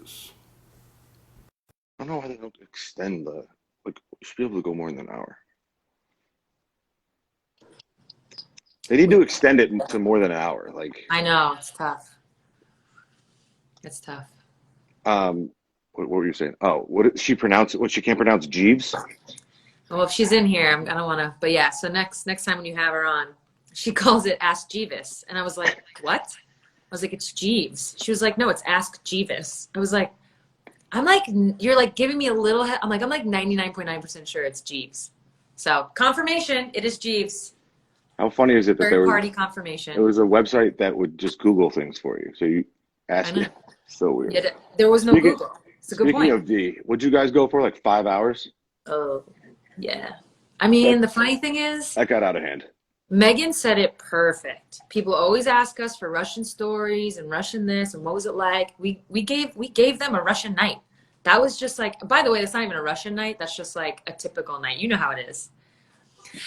is. I don't know why they don't extend the like. You should be able to go more than an hour. They need to extend it to more than an hour. Like I know it's tough. It's tough. what were you saying? Oh, what did she pronounce? What she can't pronounce Jeeves? Well, if she's in here, I don't want to. But yeah, so next time when you have her on, she calls it Ask Jeeves, and I was like, what? I was like, it's Jeeves. She was like, no, it's Ask Jeeves. I was like, I'm like, you're like giving me a little. I'm like 99.9% sure it's Jeeves. So confirmation, it is Jeeves. How funny is it that Third party confirmation. It was a website that would just Google things for you. So you ask it. So weird. Yeah, there was no Google. It's a good point. Speaking of D, would you guys go for like 5 hours? Oh, yeah. I mean, the funny thing is, that got out of hand. Megan said it perfect. People always ask us for Russian stories and Russian this and what was it like. We gave them a Russian night. That was just like, by the way, that's not even a Russian night. That's just like a typical night. You know how it is.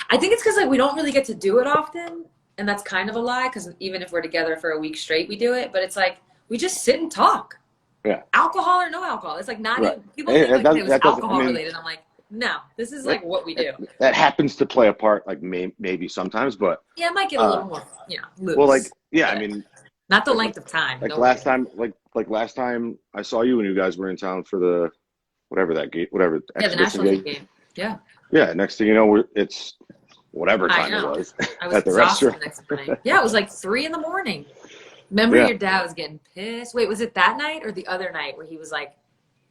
I think it's because like we don't really get to do it often, and that's kind of a lie. Because even if we're together for a week straight, we do it. But it's like we just sit and talk. Yeah. Alcohol or no alcohol, it's like not right. even. People think like it was alcohol related. I'm like, no, this is like what we do. That happens to play a part, like maybe sometimes, but yeah, it might get a little more, loose. Well, like yeah, I mean, not the length of time. Like last time I saw you when you guys were in town for the whatever. Yeah, the National League game. Yeah. Yeah. Next thing you know, it's whatever time it was at the restaurant. Next morning. Yeah, it was like 3 a.m. Remember your dad was getting pissed. Wait, was it that night or the other night where he was like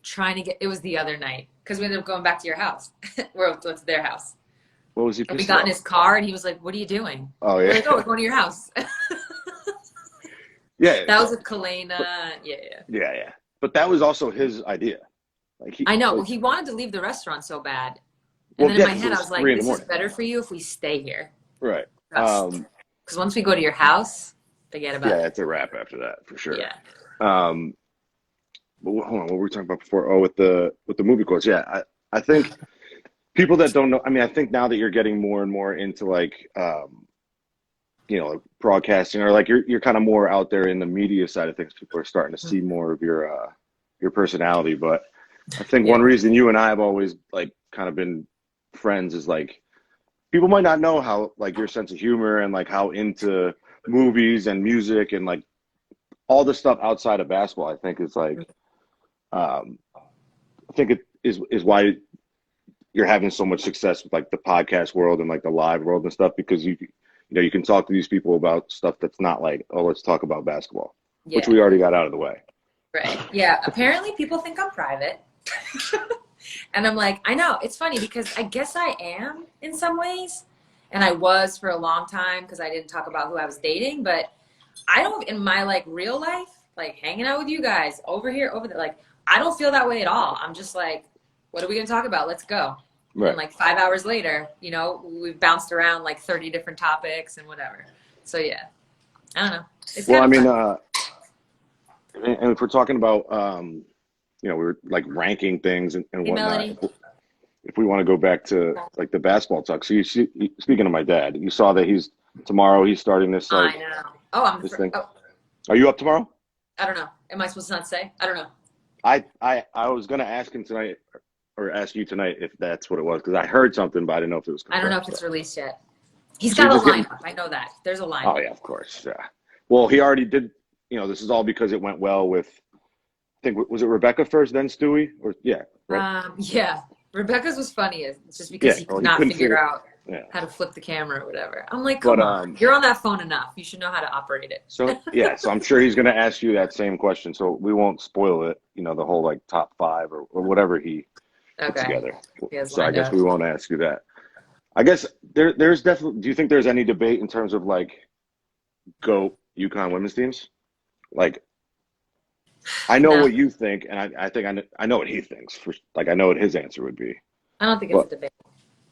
trying to get? It was the other night because we ended up going back to your house. What's their house? What was he? We got in his car and he was like, "What are you doing?" Oh yeah. We're like, "Oh, we're going to your house." Yeah. That was with Kalena. Yeah. But that was also his idea. Like I know. Well, he wanted to leave the restaurant so bad. And then in my head, I was like, this is better for you if we stay here. Right. Because once we go to your house, forget about it. Yeah, it's a wrap after that, for sure. Yeah. But hold on, what were we talking about before? Oh, with the movie quotes. Yeah, I think people that don't know, I mean, I think now that you're getting more and more into like, like broadcasting or like you're kind of more out there in the media side of things, people are starting to see more of your personality. But I think one reason you and I have always like kind of been friends is like people might not know how like your sense of humor and like how into movies and music and like all the stuff outside of basketball I think is like I think it is why you're having so much success with like the podcast world and like the live world and stuff, because you can talk to these people about stuff that's not like, oh, let's talk about basketball, which we already got out of the way. Right. Yeah. Apparently people think I'm private. And I'm like, I know, it's funny because I guess I am in some ways. And I was for a long time because I didn't talk about who I was dating. But I don't, in my like real life, like hanging out with you guys over here, over there, like I don't feel that way at all. I'm just like, what are we going to talk about? Let's go. Right. And like 5 hours later, we've bounced around like 30 different topics and whatever. So yeah, I don't know. It's well, I mean, and if we're talking about, we were like ranking things and whatnot. If we want to go back to like the basketball talk. So speaking of my dad, you saw that he's starting this. Like, I know. Oh, I'm this thing. Oh. Are you up tomorrow? I don't know. Am I supposed to not say? I don't know. I was going to ask him tonight or ask you tonight if that's what it was, because I heard something, but I didn't know if it was confirmed. I don't know if it's released yet. He's got a lineup. I know that. There's a lineup. Oh, yeah, of course. Yeah. Well, he already did. This is all because it went well with, I think, was it Rebecca first, then Stewie? Or yeah. Right? Yeah. Rebecca's was funny. It's just because he could not figure out how to flip the camera or whatever. I'm like, come on. You're on that phone enough. You should know how to operate it. So, yeah. So I'm sure he's going to ask you that same question. So we won't spoil it, the whole like top 5 or whatever he put together. So I guess we won't ask you that. I guess there's definitely, do you think there's any debate in terms of like GOAT UConn women's teams? Like, I know what you think, and I think I know what he thinks. I know what his answer would be. I don't think it's a debate.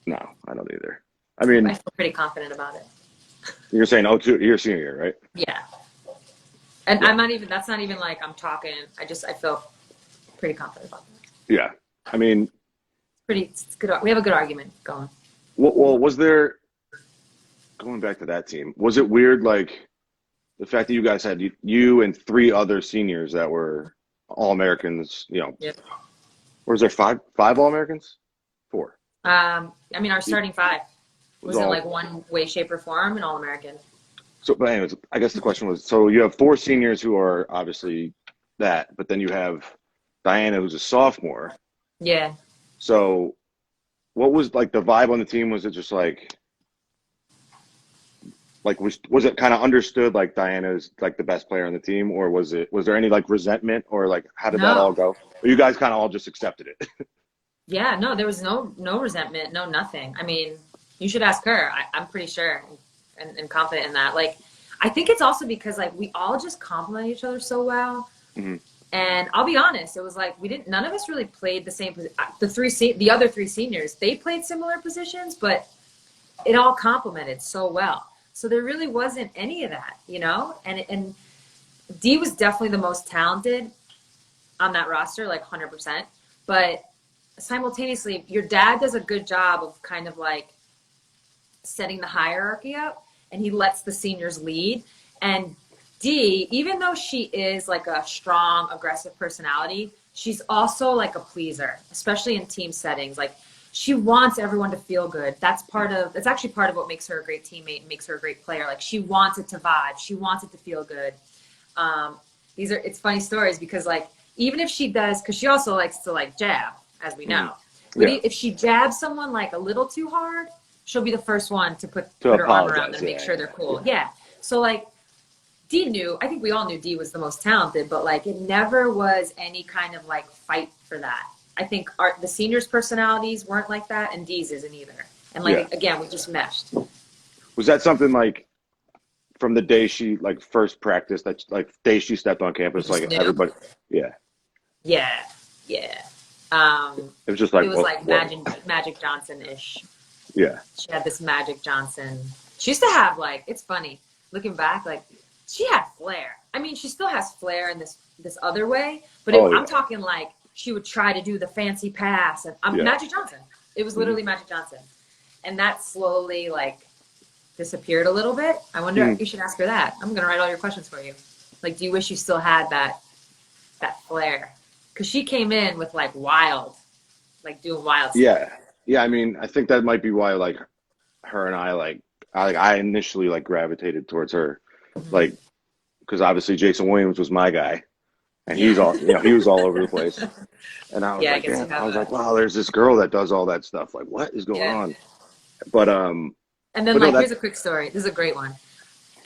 No, I don't either. I mean, I feel pretty confident about it. You're saying, you're senior year, right? Yeah. And I'm not even, that's not even like I'm talking. I feel pretty confident about that. Yeah. I mean, it's good. We have a good argument going. Well, was there, going back to that team, was it weird, like, the fact that you guys had you and 3 other seniors that were All-Americans, Yep. or is there five All-Americans? Four. I mean, our starting five was in all, like one way, shape, or form an All-American. So, but anyways, I guess the question was, so you have four seniors who are obviously that, but then you have Diana, who's a sophomore. Yeah. So what was like the vibe on the team? Was it just like was it kind of understood like Diana's like the best player on the team, or was there any like resentment, or like how did that all No. go? Or you guys kind of all just accepted it? Yeah, no, there was no resentment, no nothing. I mean, you should ask her. I'm pretty sure and confident in that. Like, I think it's also because like we all just compliment each other so well. Mhm. And I'll be honest, it was like none of us really played the same. The other three seniors, they played similar positions, but it all complemented so well. So there really wasn't any of that, you know. And Dee was definitely the most talented on that roster, like 100%. But simultaneously, your dad does a good job of kind of like setting the hierarchy up, and he lets the seniors lead. And Dee, even though she is like a strong, aggressive personality, she's also like a pleaser, especially in team settings. Like, she wants everyone to feel good. That's actually part of what makes her a great teammate and makes her a great player. Like, she wants it to vibe. She wants it to feel good. It's funny stories because like, even if she does, because she also likes to like jab, as we know. But Yeah. if she jabs someone like a little too hard, she'll be the first one to put To her arm around apologize, them and make sure they're cool. Yeah. So like, I think we all knew Dee was the most talented, but like it never was any kind of like fight for that. I think the seniors' personalities weren't like that, and Dee's isn't either. And like, again, we just meshed. Was that something like from the day she like first practiced, that like day she stepped on campus, like knew. everybody? Yeah. Yeah. It was just like it was like Magic Johnson-ish. Yeah. She had this Magic Johnson. She used to have like, it's funny looking back, like she had flair. I mean, she still has flair in this other way, but I'm talking like she would try to do the fancy pass and Magic Johnson. It was literally Magic Johnson, and that slowly like disappeared a little bit. I wonder if you should ask her that. I'm gonna write all your questions for you. Like, do you wish you still had that flair? Because she came in with like doing wild stuff. Yeah. I mean, I think that might be why like her and I initially like gravitated towards her, like because obviously Jason Williams was my guy, and he was all over the place, and I was like, wow, there's this girl that does all that stuff. Like, what is going on? But and then here's a quick story. This is a great one.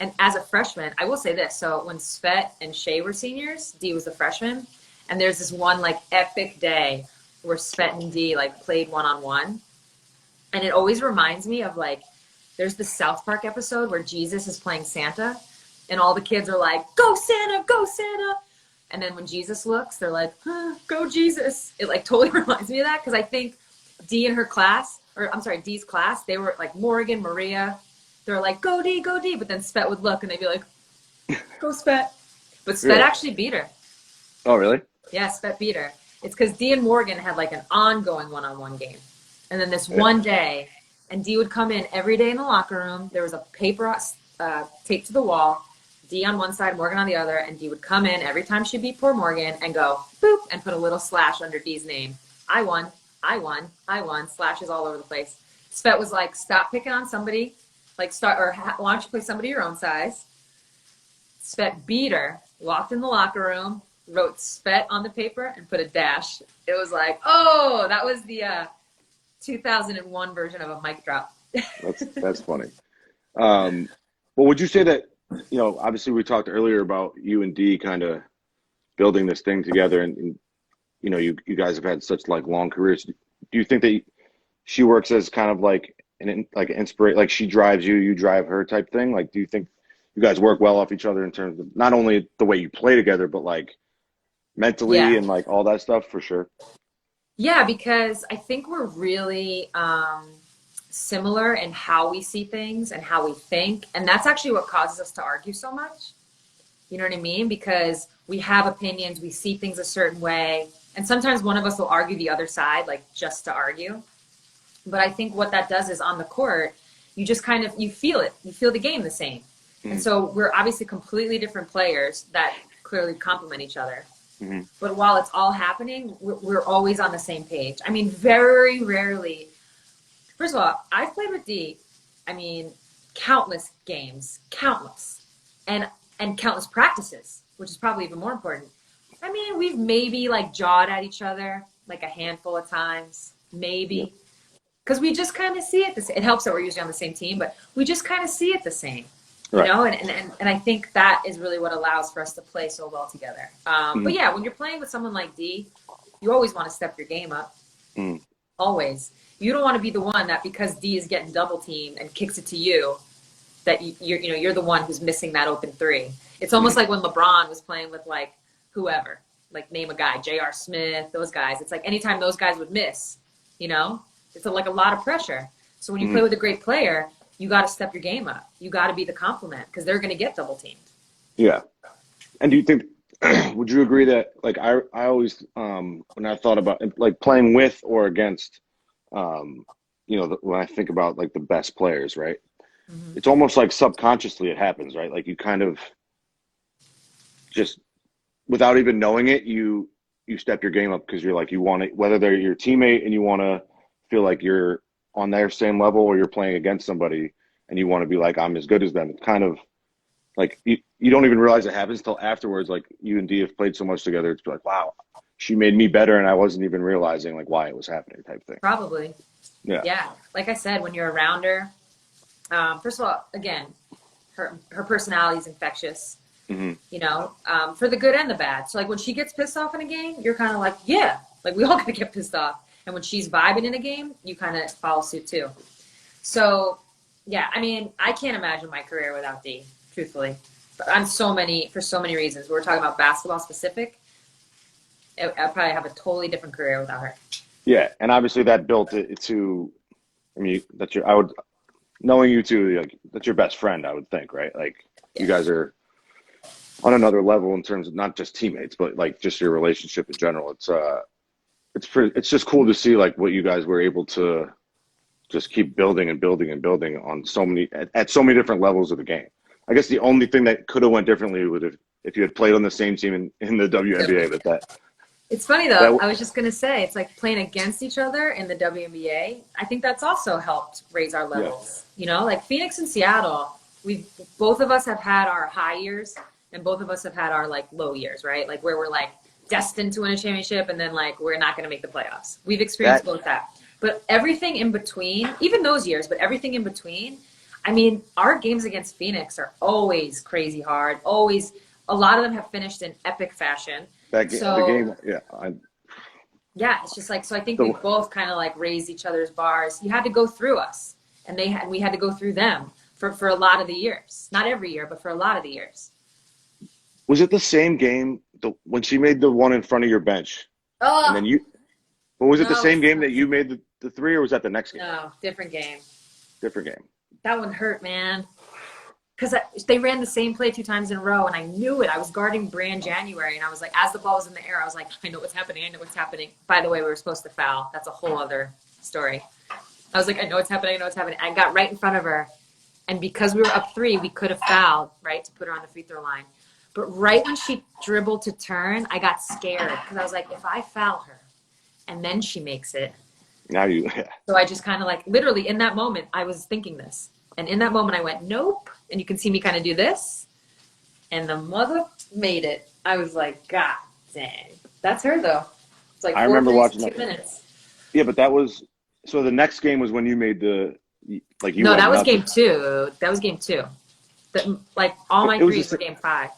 And as a freshman, I will say this. So when Svet and Shay were seniors, Dee was a freshman. And there's this one like epic day where Svet and Dee like played one-on-one. And it always reminds me of like, there's the South Park episode where Jesus is playing Santa and all the kids are like, go Santa, go Santa. And then when Jesus looks, they're like, go Jesus. It like totally reminds me of that. Cause I think Dee in her class, Dee's class, they were like Morgan, Maria. They're like, go Dee, go Dee. But then Svet would look and they'd be like, go Svet. But Svet actually beat her. Oh, really? Yeah, Svet beat her. It's because Dee and Morgan had like an ongoing one-on-one game. And then this one day, and Dee would come in every day in the locker room. There was a paper taped to the wall, Dee on one side, Morgan on the other, and Dee would come in every time she beat poor Morgan and go, boop, and put a little slash under Dee's name. I won, slashes all over the place. Svet was like, stop picking on somebody, like why don't you play somebody your own size? Svet beat her, walked in the locker room, wrote Svet on the paper, and put a dash. It was like, oh, that was the 2001 version of a mic drop. That's funny. Well, would you say that, obviously we talked earlier about you and Dee kind of building this thing together, and you guys have had such like long careers. Do you think that she works as kind of like an inspiration, like she drives you, you drive her type thing? Like, do you think you guys work well off each other in terms of not only the way you play together, but like mentally and like all that stuff? For sure. Yeah, because I think we're really similar in how we see things and how we think. And that's actually what causes us to argue so much. You know what I mean? Because we have opinions, we see things a certain way. And sometimes one of us will argue the other side, like just to argue. But I think what that does is on the court, you just kind of, you feel it. You feel the game the same. And so we're obviously completely different players that clearly complement each other. Mm-hmm. But while it's all happening, we're always on the same page. I mean, very rarely. First of all, I've played with D, I mean, countless games, countless, and countless practices, which is probably even more important. I mean, we've maybe like jawed at each other like a handful of times, maybe, because we just kind of see it the same. It helps that we're usually on the same team, but we just kind of see it the same, you Right. know. And I think that is really what allows for us to play so well together. Mm-hmm. But yeah, when you're playing with someone like D, you always want to step your game up. Mm-hmm. Always. You don't want to be the one that because D is getting double teamed and kicks it to you, that you're the one who's missing that open three. It's almost like when LeBron was playing with like whoever, like name a guy, J.R. Smith, those guys. It's like anytime those guys would miss, it's like a lot of pressure. So when you play with a great player, you got to step your game up. You got to be the complement because they're going to get double teamed. Yeah. And do you think, would you agree that, like, I always, when I thought about, like, playing with or against, when I think about, like, the best players, right? Mm-hmm. It's almost like subconsciously it happens, right? Like, you kind of just, without even knowing it, you step your game up because you're like, you want to, whether they're your teammate and you want to feel like you're on their same level or you're playing against somebody and you want to be like, I'm as good as them. It's kind of like, you don't even realize it happens till afterwards. Like, you and D have played so much together. It's like, wow, she made me better. And I wasn't even realizing like why it was happening type thing. Probably. Yeah. Yeah. Like I said, when you're around her, first of all, again, her personality is infectious. Mm-hmm. For the good and the bad. So like when she gets pissed off in a game, you're kind of like, yeah, like we all gotta get pissed off. And when she's vibing in a game, you kind of follow suit too. So yeah, I mean, I can't imagine my career without D, truthfully. But for so many reasons. We're talking about basketball specific. I'd probably have a totally different career without her. Yeah, and obviously that built it to. I mean, knowing you two, like that's your best friend. I would think, right? Like you guys are on another level in terms of not just teammates, but like just your relationship in general. It's just cool to see like what you guys were able to just keep building and building and building on at so many different levels of the game. I guess the only thing that could have went differently would if you had played on the same team in the WNBA, but that. It's funny though. I was just gonna say it's like playing against each other in the WNBA. I think that's also helped raise our levels. Yeah. Like Phoenix and Seattle, both of us have had our high years. And both of us have had our like low years, right? Like where we're like destined to win a championship and then like we're not going to make the playoffs. We've experienced both that. But everything in between, even those years, but everything in between, I mean, our games against Phoenix are always crazy hard. Always, a lot of them have finished in epic fashion. The game, yeah. Yeah, it's just like, so I think we both kind of like raised each other's bars. You had to go through us and we had to go through them for a lot of the years. Not every year, but for a lot of the years. Was it the same game when she made the one in front of your bench? Oh. And then was it the same game that you made the three, or was that the next game? No, different game. Different game. That one hurt, man. Because they ran the same play 2 times in a row, and I knew it. I was guarding Brand January, and I was like, as the ball was in the air, I was like, I know what's happening. I know what's happening. By the way, we were supposed to foul. That's a whole other story. I was like, I know what's happening. I know what's happening. I got right in front of her, and because we were up 3, we could have fouled, right, to put her on the free throw line. But right when she dribbled to turn, I got scared because I was like, if I foul her and then she makes it. So I just kind of like, literally in that moment, I was thinking this. And in that moment, I went, nope. And you can see me kind of do this. And the mother made it. I was like, God dang. That's her, though. It's like I remember watching 2 minutes. Yeah, but that was – so the next game was when you made the – like you. No, that was game 2. That was game 2. Like all my threes were game 5.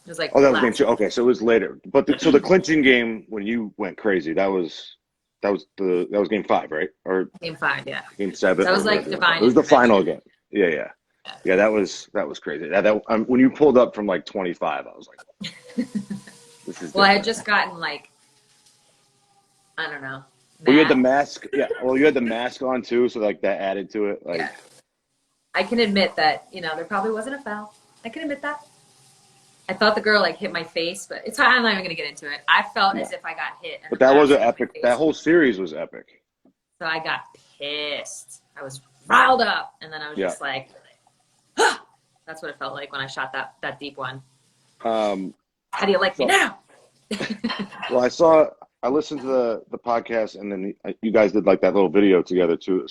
It was like that was game 2. Okay, so it was later. But so the clinching game when you went crazy, that was game 5, right? Or game 5, yeah. Game 7. That was like divine. It was the final game. Yeah. That was crazy. When you pulled up from like 25, I was like, this is. Well, I had just gotten like, I don't know. Well, you had the mask. Yeah. Well, you had the mask on too, so like that added to it. Like, I can admit that there probably wasn't a foul. I can admit that. I thought the girl like hit my face, but I'm not even gonna get into it. I felt as if I got hit. But that was an epic. That whole series was epic. So I got pissed. I was riled up, and then I was just like, that's what it felt like when I shot that deep one. How do you like me now? Well, I listened to the podcast, and then you guys did like that little video together too.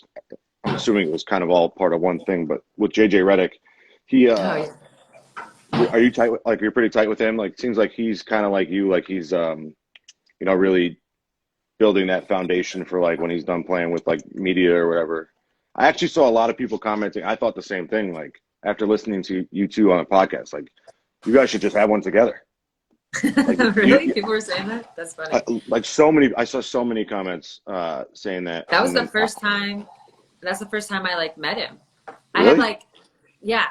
I'm assuming it was kind of all part of one thing, but with JJ Redick, he Oh yeah. are you tight with, like you're pretty tight with him? Like seems like he's kind of like you, like he's really building that foundation for like when he's done playing with like media or whatever. I actually saw a lot of people commenting. I thought the same thing. Like after listening to you two on a podcast, like you guys should just have one together. Like Really? People were saying that? That's funny. I saw so many comments saying that. That was the first time. That's the first time I like met him. I Really? had like, yeah.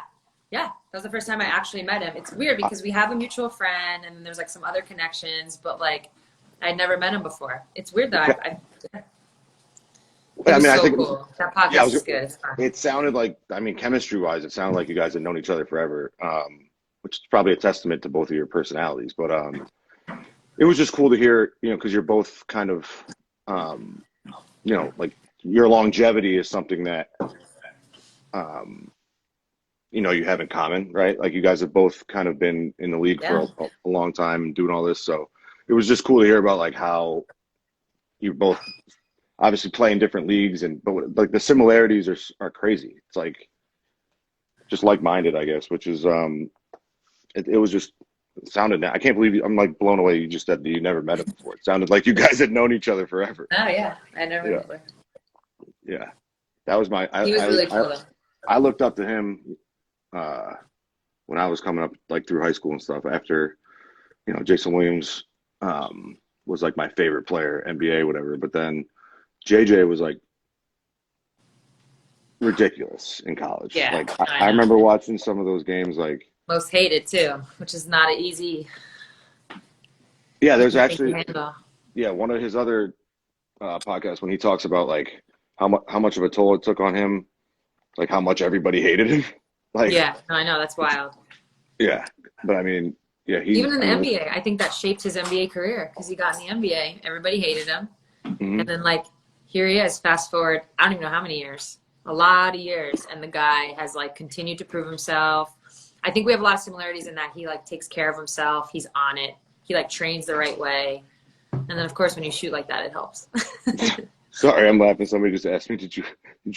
That was the first time I actually met him. It's weird because we have a mutual friend and there's like some other connections, but like I'd never met him before. It's weird though. I think cool. That podcast is good. It's fun. It sounded like, chemistry wise, it sounded like you guys had known each other forever, which is probably a testament to both of your personalities. But it was just cool to hear, because you're both kind of, like your longevity is something that, you have in common, right? Like you guys have both kind of been in the league for a long time and doing all this. So it was just cool to hear about like how you both obviously play in different leagues, but like the similarities are crazy. It's like just like-minded, I guess, which is it sounded. I can't believe I'm like blown away. You just said that you never met him before. It sounded like you guys had known each other forever. Oh yeah, I never met him. Yeah, that was he was really cool. I looked up to him when I was coming up like through high school and stuff. After Jason Williams was like my favorite player, NBA, whatever. But then JJ was like ridiculous in college. Yeah, like I remember watching some of those games. Like most hated too, which is not an easy. Yeah, there's actually one of his other podcasts when he talks about like how much of a toll it took on him, like how much everybody hated him. Like I know that's wild. Yeah, but even in the NBA, I think that shaped his NBA career because he got in the NBA, everybody hated him, and then like here he is. Fast forward, I don't even know how many years, a lot of years, and the guy has like continued to prove himself. I think we have a lot of similarities in that he like takes care of himself. He's on it. He like trains the right way, and then of course when you shoot like that, it helps. Sorry, I'm laughing. Somebody just asked me, did you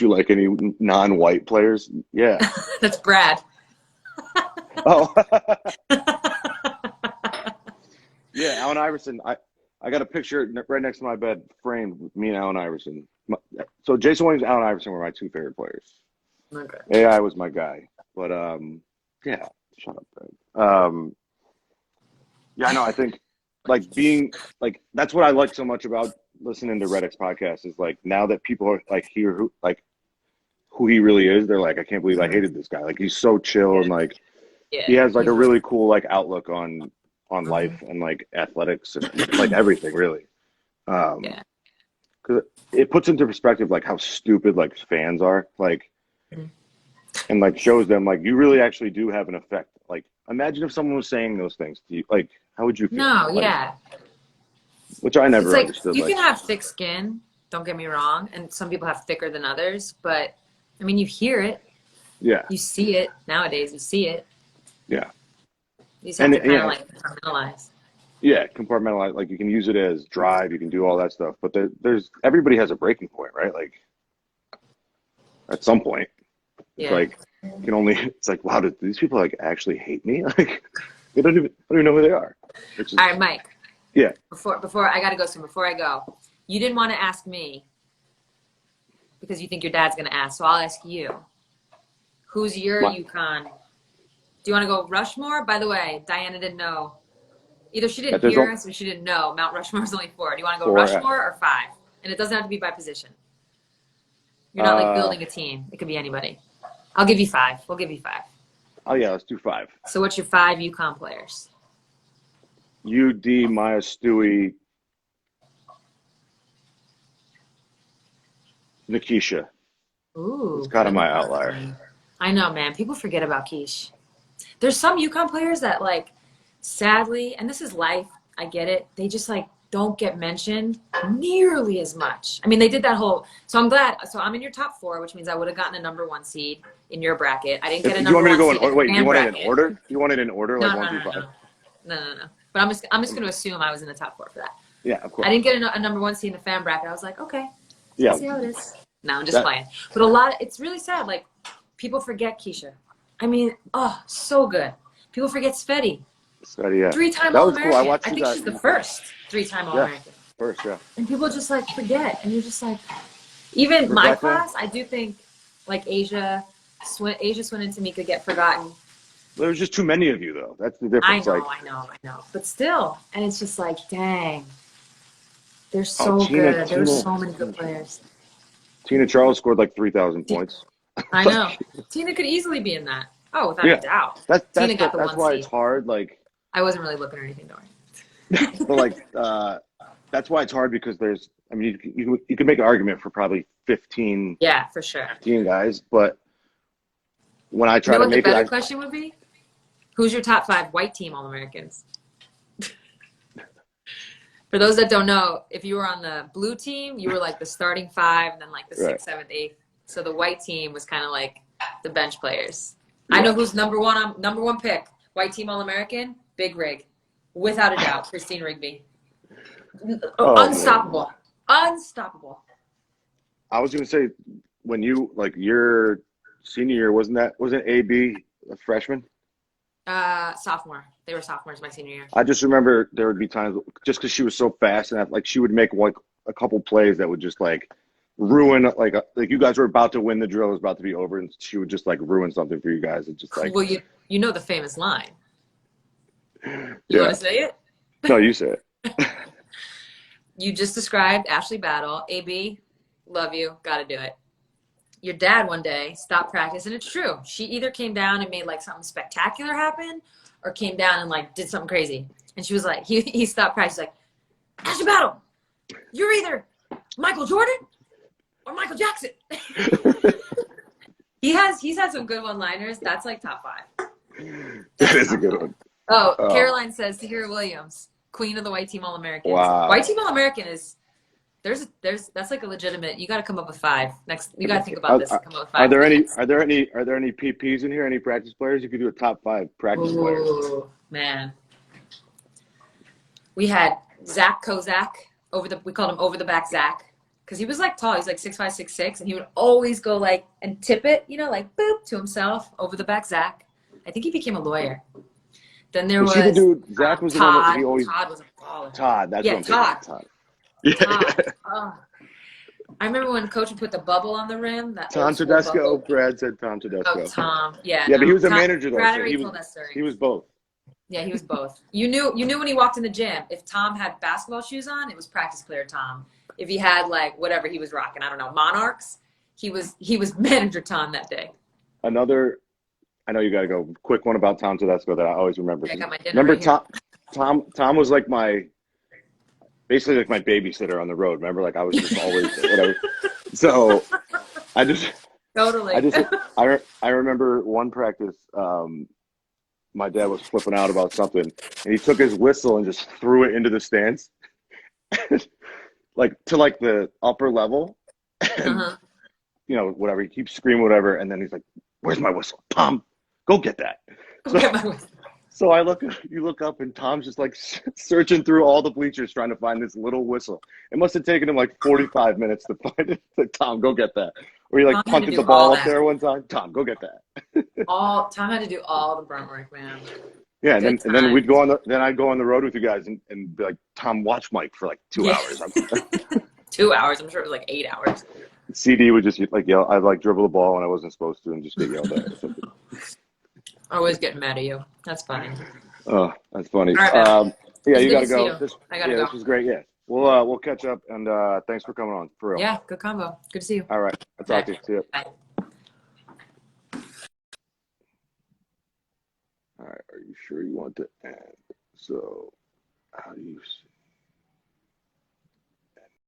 like any non-white players? Yeah. That's Brad. Oh. Yeah, Allen Iverson. I got a picture right next to my bed framed with me and Allen Iverson. So Jason Williams and Allen Iverson were my two favorite players. Okay. AI was my guy. But yeah, shut up, Brad. Yeah, no, I think like being like that's what I like so much about listening to Redick's podcast is like now that people are like hear who he really is, they're like, I can't believe I hated this guy. Like he's so chill and like he has like a really cool like outlook on life and like athletics and like everything really. Because it puts into perspective like how stupid like fans are, like and like shows them like you really actually do have an effect. Like imagine if someone was saying those things to you, like how would you feel? No, like, which I never understood. You can have thick skin, don't get me wrong, and some people have thicker than others, but I mean, you hear it. Yeah. You see it nowadays. You see it. Yeah. You just have to kind of like compartmentalize. Yeah, compartmentalize. Like you can use it as drive. You can do all that stuff, but there's everybody has a breaking point, right? Like at some point, it's like you can only. It's like, wow, do these people like actually hate me? Like they don't even know who they are. All right, Mike. Yeah. Before I gotta go soon. Before I go, you didn't want to ask me because you think your dad's gonna ask, so I'll ask you. Who's your UConn? Do you want to go Rushmore? By the way, Diana didn't know. Either she didn't hear us or she didn't know. Mount Rushmore is only 4. Do you want to go Rushmore or 5? And it doesn't have to be by position. You're not like building a team. It could be anybody. I'll give you 5. We'll give you 5. Oh yeah, let's do 5. So what's your 5 UConn players? UD, Maya Stewie, Nikisha. Ooh. It's kind of my outlier. I know, man. People forget about Keish. There's some UConn players that like, sadly, and this is life, I get it, they just like don't get mentioned nearly as much. I mean, they did that whole, so I'm glad, so I'm in your top 4, which means I would have gotten a number 1 seed in your bracket. I didn't get a number 1 seed. Wait, you want it in order? You want it in order, like 1 through 5? No. But I'm just going to assume I was in the top 4 for that. Yeah, of course. I didn't get a number 1 seed in the fan bracket. I was like, okay, Yeah. see how it is. No, I'm just playing. But it's really sad. Like, people forget Keisha. I mean, oh, so good. People forget Sveti. Sveti, yeah. 3-time That was cool. All-American. I think she's the first 3-time All-American. First, yeah. And people just like forget, and you're just like, even my class, I do think like Asia Swin and Tamika get forgotten. There was just too many of you, though. That's the difference. I know. But still, and it's just like, dang, they're so good. There's so many good players. Tina Charles scored like 3,000 points. I know. Tina could easily be in that. Oh, without a doubt. Tina got the 1 seed. That's why it's hard. Like, I wasn't really looking or anything, don't worry. But like, that's why it's hard because there's. I mean, you could make an argument for probably 15. Yeah, for sure. 15 guys, but when I try to make it, the better question would be, who's your top 5 white team All-Americans? For those that don't know, if you were on the blue team, you were like the starting 5, and then like the 6th, 7th, 8th. So the white team was kind of like the bench players. Yeah. I know who's number 1 pick. White team All-American, Big Rig. Without a doubt, Christine Rigby. Unstoppable. Man. Unstoppable. I was going to say, when you, like, your senior year, wasn't AB a freshman? Sophomore. They were sophomores my senior year. I just remember there would be times, just because she was so fast, and like she would make like a couple plays that would just like ruin, like you guys were about to win the drill, it was about to be over, and she would just like ruin something for you guys. And just like, well, you know the famous line. You want to say it? No, you say it. You just described Ashley Battle. AB, love you, gotta do it. Your dad one day stopped practice, and it's true. She either came down and made like something spectacular happen, or came down and like did something crazy. And she was like, he stopped practice, like, Ashley Battle, you're either Michael Jordan or Michael Jackson. He's had some good one-liners. That's like top 5. That is a good one. Oh, Caroline says Tahira Williams, queen of the white team All-Americans. Wow. White team All-American is that's like a legitimate. You got to come up with 5. Next, you got to think about this. And come up with 5. Are there any PPs in here? Any practice players? You could do a top 5 practice players. Man, we had Zach Kozak we called him over the back Zach, because he was like tall. He's like 6'5", 6'6", and he would always go like and tip it, like boop to himself, over the back Zach. I think he became a lawyer. Then there was the dude. Zach was the one that he always. Todd was a baller. Todd, that's what I'm Todd. Yeah. Oh. I remember when Coach would put the bubble on the rim. Tom Tedesco. Brad said Tom Tedesco. Oh, Tom. Yeah. Yeah, but he was a manager though. Brad So told that story. He was both. Yeah, he was both. You knew when he walked in the gym, if Tom had basketball shoes on, it was practice player Tom. If he had like whatever he was rocking, I don't know, Monarchs, he was manager Tom that day. Another, I know you got to go. Quick one about Tom Tedesco that I always remember. I got my dinner remember right Tom was like basically like my babysitter on the road. Remember, like I was just always whatever. So I remember one practice. My dad was flipping out about something, and he took his whistle and just threw it into the stands, like to like the upper level. And, whatever. He keeps screaming, whatever, and then he's like, "Where's my whistle, Tom? Go get that." Get my whistle. So you look up, and Tom's just like searching through all the bleachers trying to find this little whistle. It must have taken him like 45 minutes to find it. Like, Tom, go get that. Or he like punted the ball up there one time. Tom, go get that. Tom had to do all the grunt work, man. Yeah, and then I'd go on the road with you guys and be like, Tom, watch Mike for like 2 hours. 2 hours. I'm sure it was like 8 hours. CD would just like yell. I'd like dribble the ball when I wasn't supposed to and just get yelled at or something. Always getting mad at you. That's funny. Oh, that's funny. Right, yeah, you gotta go. I gotta go. This was great. Yeah, we'll catch up, and thanks for coming on. For real. Yeah, good combo. Good to see you. All right, I'll talk to you. See you. Bye. All right, are you sure you want to end? So.